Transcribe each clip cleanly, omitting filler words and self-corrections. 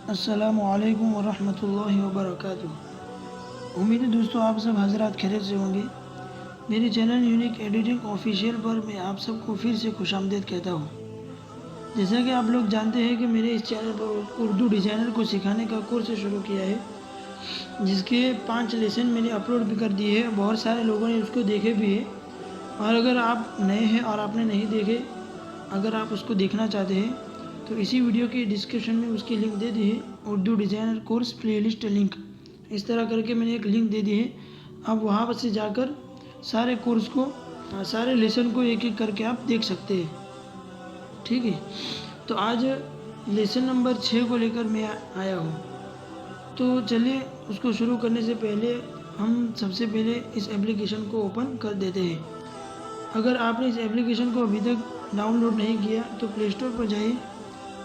अस्सलामु अलैकुम वरहमतुल्लाहि वबरकातुहू। उम्मीद है दोस्तों आप सब हज़रात खैरियत से होंगे। मेरे चैनल यूनिक एडिटिंग ऑफिशियल पर मैं आप सबको फिर से खुशामदीद कहता हूँ। जैसा कि आप लोग जानते हैं कि मेरे इस चैनल पर उर्दू डिज़ाइनर को सिखाने का कोर्स शुरू किया है, जिसके 5 लेसन मैंने अपलोड भी कर दिए हैं। बहुत सारे लोगों ने उसको देखे भी है, और अगर आप नए हैं और आपने नहीं देखे, अगर आप उसको देखना चाहते हैं तो इसी वीडियो के डिस्क्रिप्शन में उसकी लिंक दे दी है। Urdu designer course playlist link, इस तरह करके मैंने एक लिंक दे दी है। आप वहाँ पर से जाकर सारे कोर्स को, सारे लेसन को एक एक करके आप देख सकते हैं। ठीक है, तो आज लेसन नंबर 6 को लेकर मैं आया हूँ। तो चलिए उसको शुरू करने से पहले हम सबसे पहले इस एप्लीकेशन को ओपन कर देते हैं। अगर आपने इस एप्लीकेशन को अभी तक डाउनलोड नहीं किया तो प्ले स्टोर पर जाइए,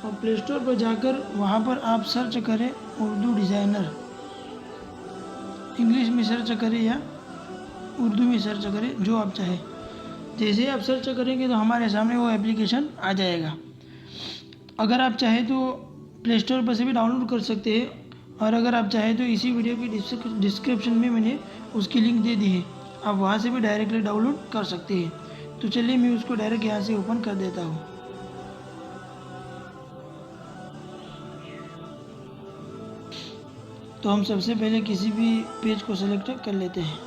और प्ले स्टोर पर जाकर वहाँ पर आप सर्च करें उर्दू डिज़ाइनर। इंग्लिश में सर्च करें या उर्दू में सर्च करें, जो आप चाहें। जैसे ही आप सर्च करेंगे तो हमारे सामने वो एप्लीकेशन आ जाएगा। अगर आप चाहें तो प्ले स्टोर पर से भी डाउनलोड कर सकते हैं, और अगर आप चाहें तो इसी वीडियो की डिस्क्रिप्शन में मैंने उसकी लिंक दे दी है, आप वहाँ से भी डायरेक्टली डाउनलोड कर सकते हैं। तो चलिए मैं उसको डायरेक्ट यहाँ से ओपन कर देता हूँ। तो हम सबसे पहले किसी भी पेज को सेलेक्ट कर लेते हैं।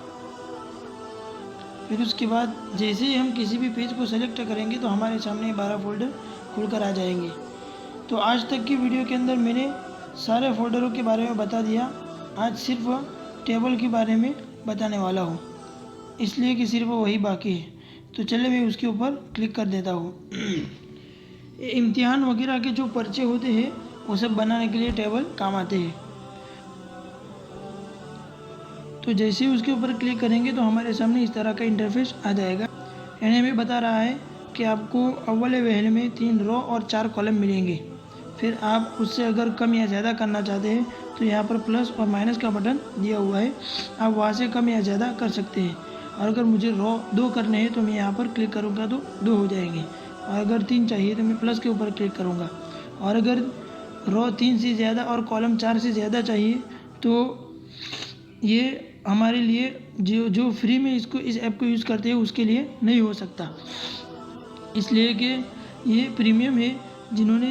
फिर उसके बाद जैसे ही हम किसी भी पेज को सेलेक्ट करेंगे तो हमारे सामने 12 फोल्डर खुलकर आ जाएंगे। तो आज तक की वीडियो के अंदर मैंने सारे फोल्डरों के बारे में बता दिया। आज सिर्फ टेबल के बारे में बताने वाला हूँ, इसलिए कि सिर्फ वही बाकी है। तो चलिए मैं उसके ऊपर क्लिक कर देता हूँ। इम्तिहान वगैरह के जो पर्चे होते हैं वो सब बनाने के लिए टेबल काम आते हैं। तो जैसे ही उसके ऊपर क्लिक करेंगे तो हमारे सामने इस तरह का इंटरफेस आ जाएगा। यानी हमें बता रहा है कि आपको अव्वल वहल में 3 रो और 4 कॉलम मिलेंगे। फिर आप उससे अगर कम या ज़्यादा करना चाहते हैं तो यहाँ पर प्लस और माइनस का बटन दिया हुआ है, आप वहाँ से कम या ज़्यादा कर सकते हैं। और अगर मुझे रो 2 करने हैं तो मैं यहाँ पर क्लिक करूँगा तो 2 हो जाएंगे, और अगर 3 चाहिए तो मैं प्लस के ऊपर क्लिक करूँगा। और अगर रो 3 से ज़्यादा और कॉलम 4 से ज़्यादा चाहिए तो ये हमारे लिए जो फ्री में इस ऐप को यूज़ करते हैं उसके लिए नहीं हो सकता, इसलिए कि ये प्रीमियम है। जिन्होंने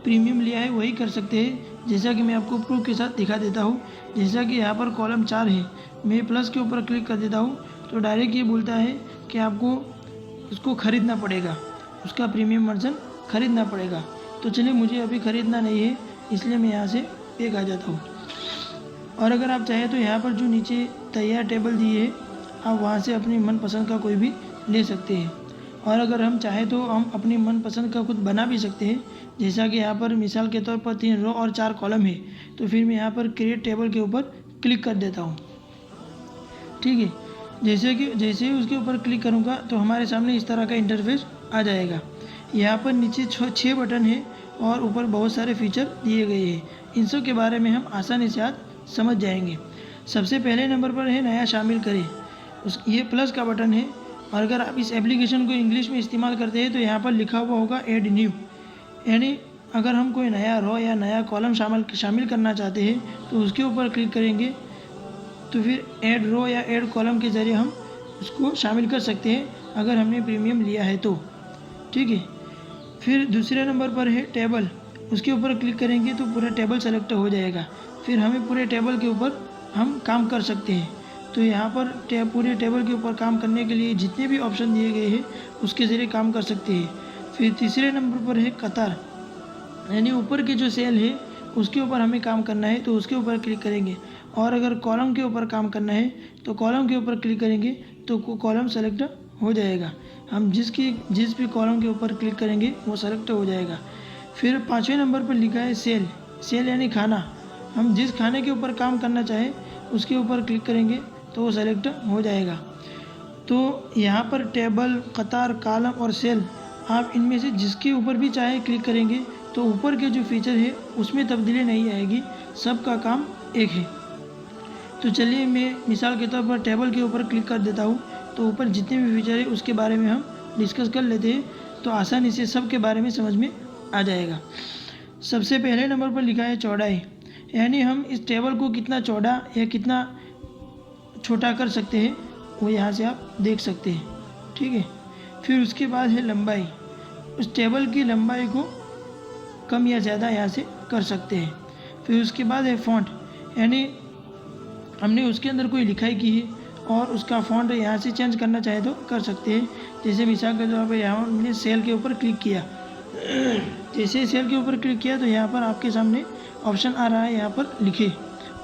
प्रीमियम लिया है वही कर सकते हैं। जैसा कि मैं आपको प्रूफ के साथ दिखा देता हूँ। जैसा कि यहाँ पर कॉलम 4 है, मैं प्लस के ऊपर क्लिक कर देता हूँ तो डायरेक्ट ये बोलता है कि आपको उसको ख़रीदना पड़ेगा, उसका प्रीमियम वर्जन ख़रीदना पड़ेगा। तो चलिए मुझे अभी ख़रीदना नहीं है, इसलिए मैं यहाँ से बैक आ जाता हूँ। और अगर आप चाहें तो यहाँ पर जो नीचे तैयार टेबल दिए है, आप वहाँ से अपनी मनपसंद का कोई भी ले सकते हैं। और अगर हम चाहें तो हम अपनी मनपसंद का खुद बना भी सकते हैं। जैसा कि यहाँ पर मिसाल के तौर पर 3 रो और 4 कॉलम है, तो फिर मैं यहाँ पर क्रिएट टेबल के ऊपर क्लिक कर देता हूँ। ठीक है, जैसे ही उसके ऊपर क्लिक करूँगा तो हमारे सामने इस तरह का इंटरफेस आ जाएगा। यहाँ पर नीचे 6 बटन है और ऊपर बहुत सारे फीचर दिए गए हैं। इन सब के बारे में हम आसानी से आज समझ जाएंगे। सबसे पहले नंबर पर है नया शामिल करें, ये प्लस का बटन है। और अगर आप इस एप्लीकेशन को इंग्लिश में इस्तेमाल करते हैं तो यहाँ पर लिखा हुआ होगा ऐड न्यू। यानी अगर हम कोई नया रो या नया कॉलम शामिल करना चाहते हैं तो उसके ऊपर क्लिक करेंगे, तो फिर ऐड रो या ऐड कॉलम के ज़रिए हम उसको शामिल कर सकते हैं अगर हमने प्रीमियम लिया है तो। ठीक है, फिर दूसरे नंबर पर है टेबल, उसके ऊपर क्लिक करेंगे तो पूरा टेबल सेलेक्ट हो जाएगा। फिर हमें पूरे टेबल के ऊपर हम काम कर सकते हैं। तो यहाँ पर पूरे टेबल के ऊपर काम करने के लिए जितने भी ऑप्शन दिए गए हैं उसके ज़रिए काम कर सकते हैं। फिर तीसरे नंबर पर है कतार, यानी ऊपर की जो सेल है उसके ऊपर हमें काम करना है तो उसके ऊपर क्लिक करेंगे। और अगर कॉलम के ऊपर काम करना है तो कॉलम के ऊपर क्लिक करेंगे तो कॉलम सेलेक्ट हो जाएगा। हम जिस भी कॉलम के ऊपर क्लिक करेंगे वो सेलेक्ट हो जाएगा। फिर 5वें नंबर पर लिखा है सेल यानी खाना। हम जिस खाने के ऊपर काम करना चाहें उसके ऊपर क्लिक करेंगे तो वो सेलेक्ट हो जाएगा। तो यहाँ पर टेबल, कतार, कॉलम और सेल, आप इनमें से जिसके ऊपर भी चाहे क्लिक करेंगे तो ऊपर के जो फीचर है उसमें तब्दीली नहीं आएगी, सबका काम एक है। तो चलिए मैं मिसाल के तौर पर टेबल के ऊपर क्लिक कर देता हूँ, तो ऊपर जितने भी फीचर है उसके बारे में हम डिस्कस कर लेते हैं, तो आसानी से सब के बारे में समझ में आ जाएगा। सबसे पहले नंबर पर लिखा है चौड़ाई, यानी हम इस टेबल को कितना चौड़ा या कितना छोटा कर सकते हैं वो यहाँ से आप देख सकते हैं, ठीक है। फिर उसके बाद है लंबाई, उस टेबल की लंबाई को कम या ज़्यादा यहाँ से कर सकते हैं। फिर उसके बाद है फ़ॉन्ट, यानी हमने उसके अंदर कोई लिखाई की है और उसका फ़ॉन्ट यहाँ से चेंज करना चाहे तो कर सकते हैं। जैसे मिसाल के तौर पर यहाँ हमने सेल के ऊपर क्लिक किया, जैसे सेल के ऊपर क्लिक किया तो यहाँ पर आपके सामने ऑप्शन आ रहा है यहाँ पर लिखे,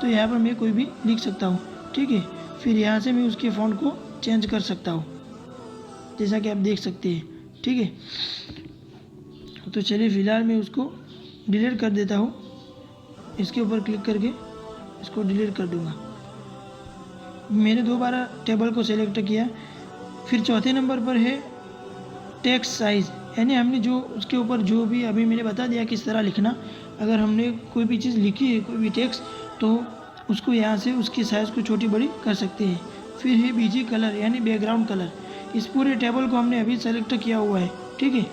तो यहाँ पर मैं कोई भी लिख सकता हूँ, ठीक है। फिर यहाँ से मैं उसके फ़ॉन्ट को चेंज कर सकता हूँ, जैसा कि आप देख सकते हैं, ठीक है। तो चलिए फ़िलहाल मैं उसको डिलीट कर देता हूँ, इसके ऊपर क्लिक करके इसको डिलीट कर दूँगा। मैंने दोबारा टेबल को सेलेक्ट किया। फिर चौथे नंबर पर है टेक्स्ट साइज़, यानी हमने जो उसके ऊपर जो भी अभी मैंने बता दिया किस तरह लिखना, अगर हमने कोई भी चीज़ लिखी है कोई भी टेक्स्ट तो उसको यहाँ से उसकी साइज़ को छोटी बड़ी कर सकते हैं। फिर है बीजी कलर, यानी बैकग्राउंड कलर, इस पूरे टेबल को हमने अभी सेलेक्ट किया हुआ है, ठीक है।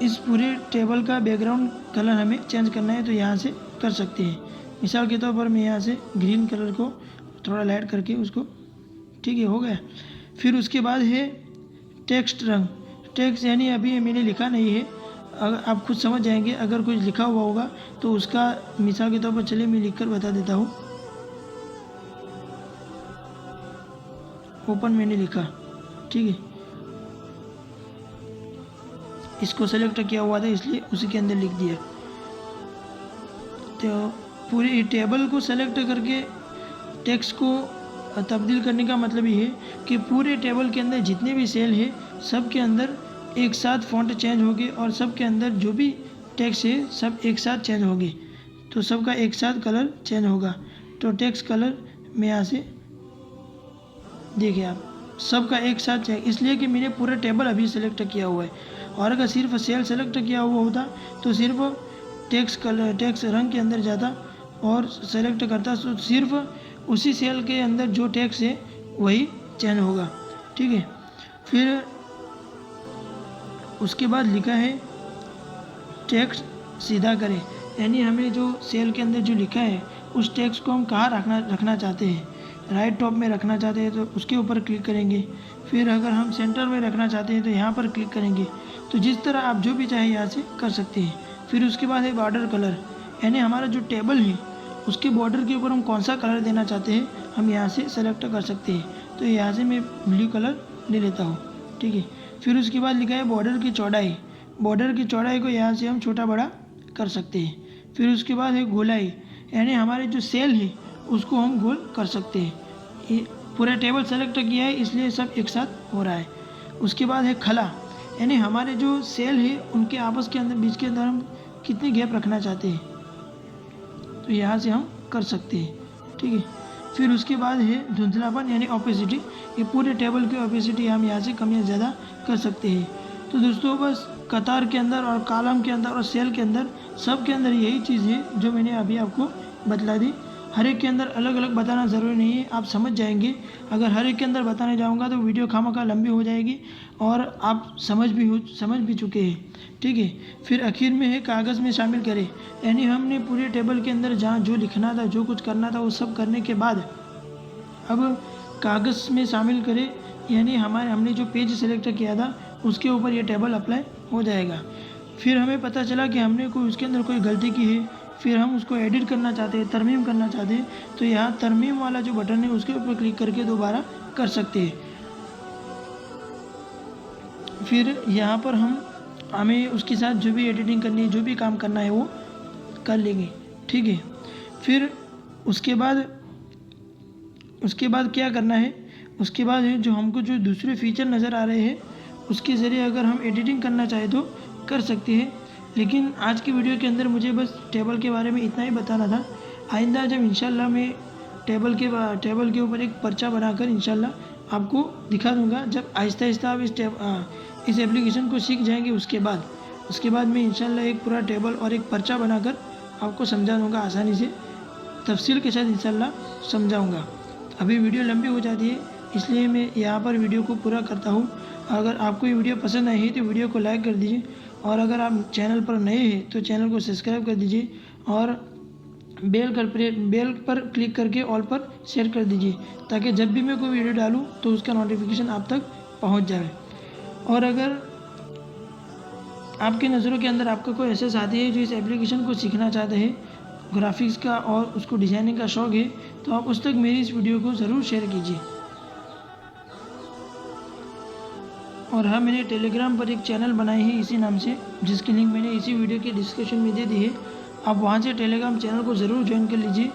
इस पूरे टेबल का बैकग्राउंड कलर हमें चेंज करना है तो यहाँ से कर सकते हैं। मिसाल के तौर पर मैं यहाँ से ग्रीन कलर को थोड़ा लाइट करके उसको, ठीक है, हो गया। फिर उसके बाद है टेक्स्ट रंग, टेक्स्ट यानी अभी मैंने लिखा नहीं है, अगर आप खुद समझ जाएंगे, अगर कुछ लिखा हुआ होगा तो उसका मिसाल के तौर पर चलिए मैं लिखकर बता देता हूँ। ओपन मैंने लिखा, ठीक है, इसको सेलेक्ट किया हुआ था इसलिए उसी के अंदर लिख दिया। तो पूरी टेबल को सेलेक्ट करके टेक्स्ट को तब्दील करने का मतलब ये है कि पूरे टेबल के अंदर जितने भी सेल है सब के अंदर एक साथ फ़ॉन्ट चेंज होगी और सब के अंदर जो भी टेक्स्ट है सब एक साथ चेंज होगी, तो सबका एक साथ कलर चेंज होगा। तो टेक्स्ट कलर में यहाँ से देखिए आप सबका एक साथ चेंज, इसलिए कि मैंने पूरा टेबल अभी सेलेक्ट किया हुआ है। और अगर सिर्फ सेल सेलेक्ट किया हुआ होता तो सिर्फ टेक्स्ट कलर टेक्स्ट रंग के अंदर जाता और सेलेक्ट करता, तो सिर्फ उसी सेल के अंदर जो टेक्स्ट है वही चेंज होगा, ठीक है। फिर उसके बाद लिखा है टेक्स्ट सीधा करें, यानी हमें जो सेल के अंदर जो लिखा है उस टेक्स्ट को हम कहाँ रखना चाहते हैं, राइट टॉप में रखना चाहते हैं तो उसके ऊपर क्लिक करेंगे। फिर अगर हम सेंटर में रखना चाहते हैं तो यहाँ पर क्लिक करेंगे। तो जिस तरह आप जो भी चाहे यहाँ से कर सकते हैं। फिर उसके बाद है बॉर्डर कलर, यानी हमारा जो टेबल है उसके बॉर्डर के ऊपर हम कौन सा कलर देना चाहते हैं हम यहाँ से सेलेक्ट कर सकते हैं। तो यहाँ से मैं ब्लू कलर ले लेता हूँ, ठीक है। फिर उसके बाद लिखा है बॉर्डर की चौड़ाई, बॉर्डर की चौड़ाई को यहाँ से हम छोटा बड़ा कर सकते हैं। फिर उसके बाद है गोलाई, यानी हमारे जो सेल है उसको हम गोल कर सकते हैं। ये पूरा टेबल सेलेक्ट किया है इसलिए सब एक साथ हो रहा है। उसके बाद है खला, यानी हमारे जो सेल है उनके आपस के अंदर बीच के अंदर हम कितनी गैप रखना चाहते हैं तो यहाँ से हम कर सकते हैं, ठीक है। फिर उसके बाद है धुंधलापन यानी ओपेसिटी, ये पूरे टेबल की ओपेसिटी हम यहाँ से कम या ज़्यादा कर सकते हैं। तो दोस्तों बस कतार के अंदर और कॉलम के अंदर और सेल के अंदर सब के अंदर यही चीज़ है जो मैंने अभी आपको बतला दी। हर एक के अंदर अलग अलग बताना ज़रूरी नहीं है, आप समझ जाएंगे। अगर हर एक के अंदर बताने जाऊंगा तो वीडियो खामखा लंबी हो जाएगी और आप समझ भी चुके हैं, ठीक है। फिर आखिर में है कागज़ में शामिल करें, यानी हमने पूरे टेबल के अंदर जहाँ जो लिखना था जो कुछ करना था वो सब करने के बाद अब कागज़ में शामिल करें, यानी हमने जो पेज सेलेक्ट किया था उसके ऊपर ये टेबल अप्लाई हो जाएगा। फिर हमें पता चला कि हमने उसके अंदर कोई गलती की है, फिर हम उसको एडिट करना चाहते हैं, तरमीम करना चाहते हैं, तो यहाँ तरमीम वाला जो बटन है उसके ऊपर क्लिक करके दोबारा कर सकते हैं। फिर यहाँ पर हमें उसके साथ जो भी एडिटिंग करनी है जो भी काम करना है वो कर लेंगे, ठीक है। फिर उसके बाद क्या करना है, उसके बाद है जो हमको जो दूसरे फीचर नज़र आ रहे हैं उसके ज़रिए अगर हम एडिटिंग करना चाहें तो कर सकते हैं। लेकिन आज की वीडियो के अंदर मुझे बस टेबल के बारे में इतना ही बताना था। आइंदा जब इंशाल्लाह मैं टेबल के ऊपर एक पर्चा बनाकर इंशाल्लाह आपको दिखा दूंगा। जब आहिस्ता आहिस्ता आप इस एप्लीकेशन को सीख जाएंगे उसके बाद मैं इंशाल्लाह एक पूरा टेबल और एक पर्चा बनाकर आपको समझा दूँगा, आसानी से तफसील के साथ इंशाल्लाह समझाऊँगा। अभी वीडियो लंबी हो जाती है इसलिए मैं यहाँ पर वीडियो को पूरा करता हूँ। अगर आपको ये वीडियो पसंद आई है तो वीडियो को लाइक कर दीजिए और अगर आप चैनल पर नए हैं तो चैनल को सब्सक्राइब कर दीजिए और बेल पर क्लिक करके ऑल पर शेयर कर दीजिए, ताकि जब भी मैं कोई वीडियो डालूँ तो उसका नोटिफिकेशन आप तक पहुंच जाए। और अगर आपकी नज़रों के अंदर आपका कोई ऐसा साथी है जो इस एप्लीकेशन को सीखना चाहते हैं, ग्राफिक्स का और उसको डिज़ाइनिंग का शौक़ है, तो आप उस तक मेरी इस वीडियो को ज़रूर शेयर कीजिए। और हाँ, मैंने टेलीग्राम पर एक चैनल बनाई है इसी नाम से, जिसकी लिंक मैंने इसी वीडियो के डिस्क्रिप्शन में दे दी है। आप वहाँ से टेलीग्राम चैनल को ज़रूर ज्वाइन कर लीजिए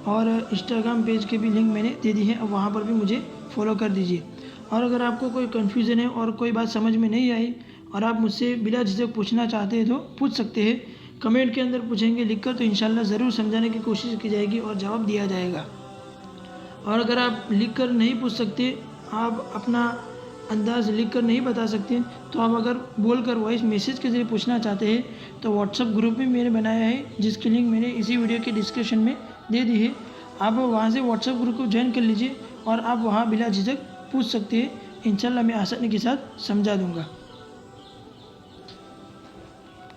और इंस्टाग्राम पेज के भी लिंक मैंने दे दी है, अब वहाँ पर भी मुझे फॉलो कर दीजिए। और अगर आपको कोई कन्फ्यूज़न है और कोई बात समझ में नहीं आई और आप मुझसे बिना झिझक पूछना चाहते हैं तो पूछ सकते हैं। कमेंट के अंदर पूछेंगे लिखकर तो इंशाल्लाह ज़रूर समझाने की कोशिश की जाएगी और जवाब दिया जाएगा। और अगर आप लिखकर नहीं पूछ सकते, आप अपना अंदाज़ लिखकर नहीं बता सकते, तो आप अगर बोलकर वॉइस मैसेज के ज़रिए पूछना चाहते हैं तो व्हाट्सअप ग्रुप भी मैंने बनाया है, जिसकी लिंक मैंने इसी वीडियो के डिस्क्रिप्शन में दे दी है। आप वहाँ से व्हाट्सअप ग्रुप को ज्वाइन कर लीजिए और आप वहाँ बिला झिझक पूछ सकते हैं। इंशाल्लाह मैं आसानी के साथ समझा दूँगा।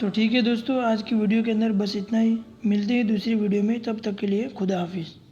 तो ठीक है दोस्तों, आज की वीडियो के अंदर बस इतना ही। मिलते हैं दूसरी वीडियो में, तब तक के लिए खुदा हाफिज़।